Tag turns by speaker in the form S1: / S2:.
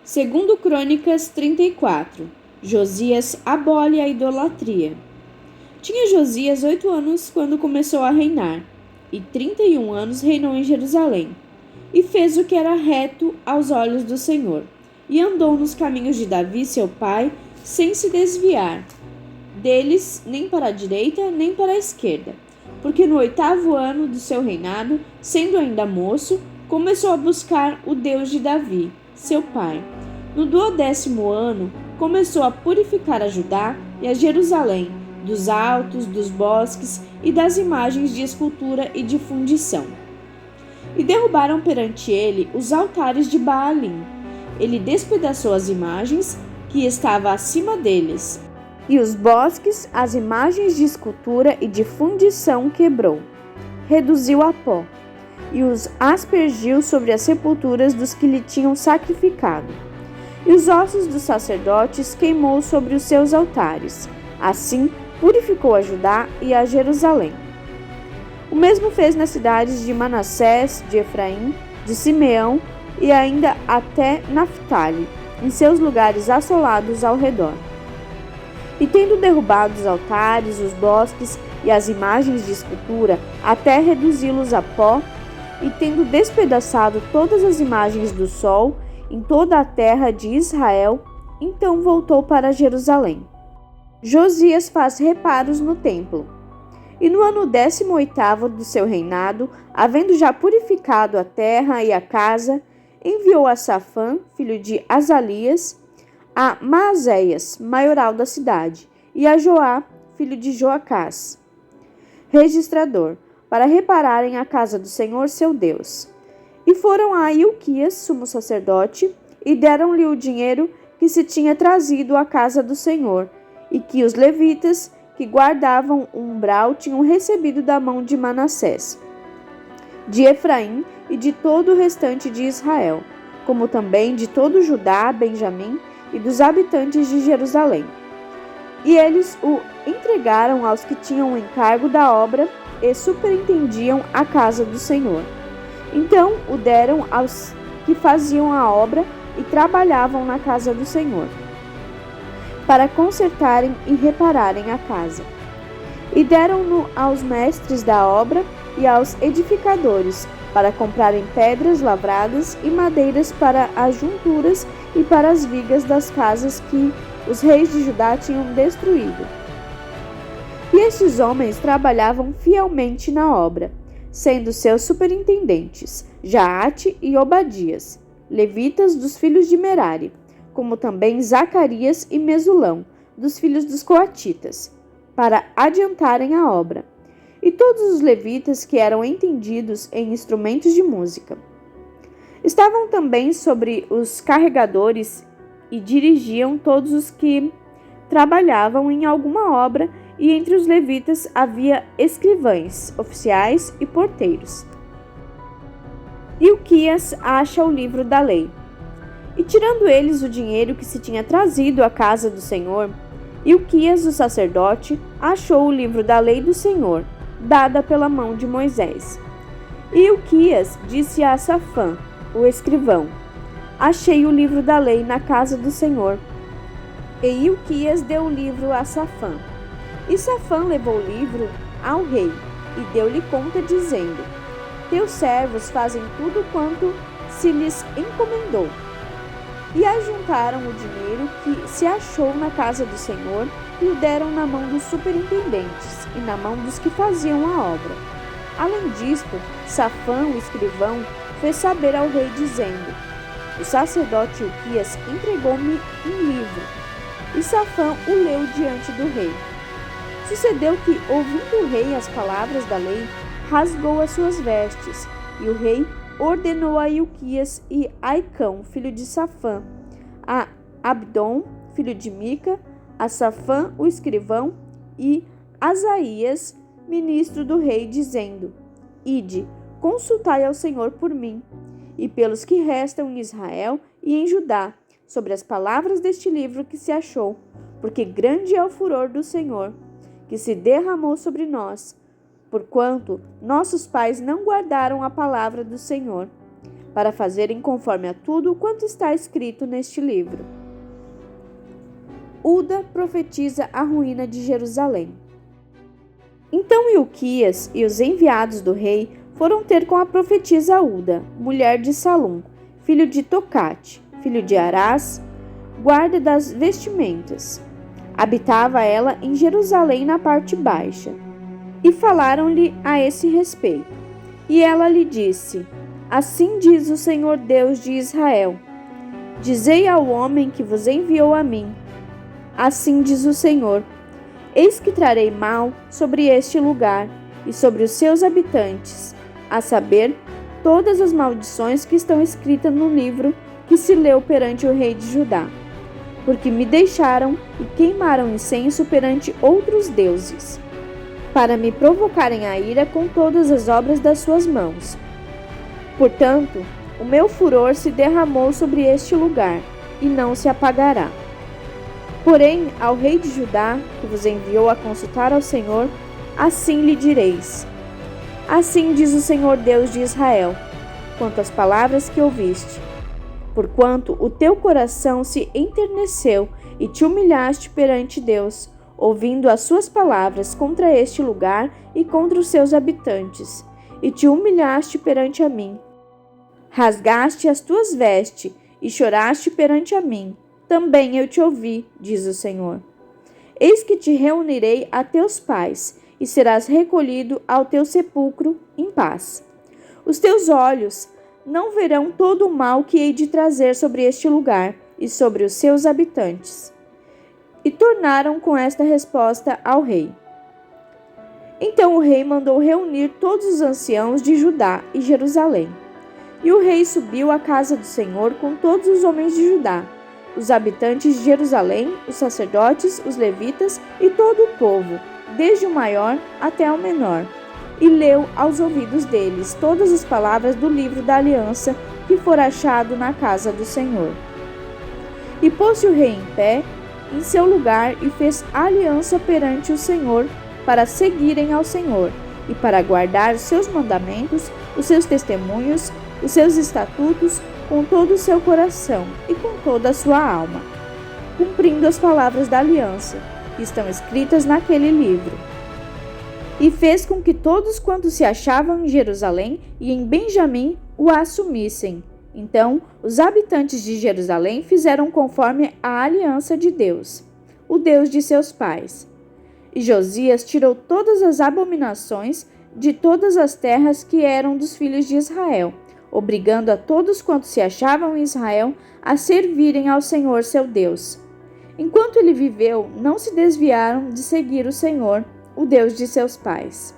S1: Segundo Crônicas 34, Josias abole a idolatria. Tinha Josias 8 anos quando começou a reinar, e 31 anos reinou em Jerusalém. E fez o que era reto aos olhos do Senhor, e andou nos caminhos de Davi seu pai, sem se desviar deles nem para a direita nem para a esquerda. Porque no 8º ano do seu reinado, sendo ainda moço, começou a buscar o Deus de Davi, seu pai. No 12º ano, começou a purificar a Judá e a Jerusalém, dos altos, dos bosques e das imagens de escultura e de fundição. E derrubaram perante ele os altares de Baalim. Ele despedaçou as imagens que estavam acima deles, e os bosques, as imagens de escultura e de fundição quebrou, reduziu a pó, e os aspergiu sobre as sepulturas dos que lhe tinham sacrificado. E os ossos dos sacerdotes queimou sobre os seus altares. Assim, purificou a Judá e a Jerusalém. O mesmo fez nas cidades de Manassés, de Efraim, de Simeão e ainda até Naftali, em seus lugares assolados ao redor. E tendo derrubado os altares, os bosques e as imagens de escultura, até reduzi-los a pó, e tendo despedaçado todas as imagens do sol em toda a terra de Israel, então voltou para Jerusalém. Josias faz reparos no templo. E no ano 18º do seu reinado, havendo já purificado a terra e a casa, enviou a Safã, filho de Azalias, a Maazéias, maioral da cidade, e a Joá, filho de Joacás, registrador, para repararem a casa do Senhor seu Deus. E foram a Ilquias, sumo sacerdote, e deram-lhe o dinheiro que se tinha trazido à casa do Senhor, e que os levitas que guardavam o umbral tinham recebido da mão de Manassés, de Efraim e de todo o restante de Israel, como também de todo Judá, Benjamim e dos habitantes de Jerusalém. E eles o entregaram aos que tinham o encargo da obra e superintendiam a casa do Senhor. Então o deram aos que faziam a obra e trabalhavam na casa do Senhor, para consertarem e repararem a casa. E deram-no aos mestres da obra e aos edificadores, para comprarem pedras lavradas e madeiras para as junturas e para as vigas das casas que os reis de Judá tinham destruído. E estes homens trabalhavam fielmente na obra, sendo seus superintendentes Jaate e Obadias, levitas dos filhos de Merari, como também Zacarias e Mesulão, dos filhos dos coatitas, para adiantarem a obra, e todos os levitas que eram entendidos em instrumentos de música. Estavam também sobre os carregadores e dirigiam todos os que trabalhavam em alguma obra, e entre os levitas havia escrivães, oficiais e porteiros. Ilquias acha o livro da lei. E tirando eles o dinheiro que se tinha trazido à casa do Senhor, Ilquias, o sacerdote, achou o livro da lei do Senhor, dada pela mão de Moisés. E Ilquias disse a Safã, o escrivão: achei o livro da lei na casa do Senhor. E Ilquias deu o livro a Safã. E Safã levou o livro ao rei e deu-lhe conta, dizendo: teus servos fazem tudo quanto se lhes encomendou. E ajuntaram o dinheiro que se achou na casa do Senhor e o deram na mão dos superintendentes e na mão dos que faziam a obra. Além disto, Safã, o escrivão, fez saber ao rei, dizendo: o sacerdote Ilquias entregou-me um livro. E Safã o leu diante do rei. Sucedeu que, ouvindo o rei as palavras da lei, rasgou as suas vestes, e o rei ordenou a Ilquias e Aicão, filho de Safã, a Abdom, filho de Mica, a Safã, o escrivão, e Asaías, ministro do rei, dizendo: ide, consultai ao Senhor por mim, e pelos que restam em Israel e em Judá, sobre as palavras deste livro que se achou, porque grande é o furor do Senhor, que se derramou sobre nós, porquanto nossos pais não guardaram a palavra do Senhor, para fazerem conforme a tudo quanto está escrito neste livro. Uda profetiza a ruína de Jerusalém. Então Ilquias e os enviados do rei foram ter com a profetisa Uda, mulher de Salum, filho de Tocate, filho de Arás, guarda das vestimentas. Habitava ela em Jerusalém na parte baixa. E falaram-lhe a esse respeito. E ela lhe disse: Assim diz o Senhor Deus de Israel: Dizei ao homem que vos enviou a mim: Assim diz o Senhor: Eis que trarei mal sobre este lugar e sobre os seus habitantes, a saber, todas as maldições que estão escritas no livro que se leu perante o rei de Judá, porque me deixaram e queimaram incenso perante outros deuses, para me provocarem a ira com todas as obras das suas mãos. Portanto, o meu furor se derramou sobre este lugar, e não se apagará. Porém, ao rei de Judá, que vos enviou a consultar ao Senhor, assim lhe direis: Assim diz o Senhor Deus de Israel, quanto às palavras que ouviste. Porquanto o teu coração se enterneceu e te humilhaste perante Deus, ouvindo as suas palavras contra este lugar e contra os seus habitantes, e te humilhaste perante a mim. Rasgaste as tuas vestes e choraste perante a mim. Também eu te ouvi, diz o Senhor. Eis que te reunirei a teus pais, e serás recolhido ao teu sepulcro em paz. Os teus olhos não verão todo o mal que hei de trazer sobre este lugar e sobre os seus habitantes. E tornaram com esta resposta ao rei. Então o rei mandou reunir todos os anciãos de Judá e Jerusalém. E o rei subiu à casa do Senhor com todos os homens de Judá, os habitantes de Jerusalém, os sacerdotes, os levitas e todo o povo, desde o maior até o menor, e leu aos ouvidos deles todas as palavras do livro da aliança que fora achado na casa do Senhor. E pôs-se o rei em pé em seu lugar e fez aliança perante o Senhor para seguirem ao Senhor e para guardar os seus mandamentos, os seus testemunhos, os seus estatutos com todo o seu coração e com toda a sua alma, cumprindo as palavras da aliança que estão escritas naquele livro. E fez com que todos quantos se achavam em Jerusalém e em Benjamim o assumissem. Então, os habitantes de Jerusalém fizeram conforme a aliança de Deus, o Deus de seus pais. E Josias tirou todas as abominações de todas as terras que eram dos filhos de Israel, obrigando a todos quantos se achavam em Israel a servirem ao Senhor seu Deus. Enquanto ele viveu, não se desviaram de seguir o Senhor, o Deus de seus pais.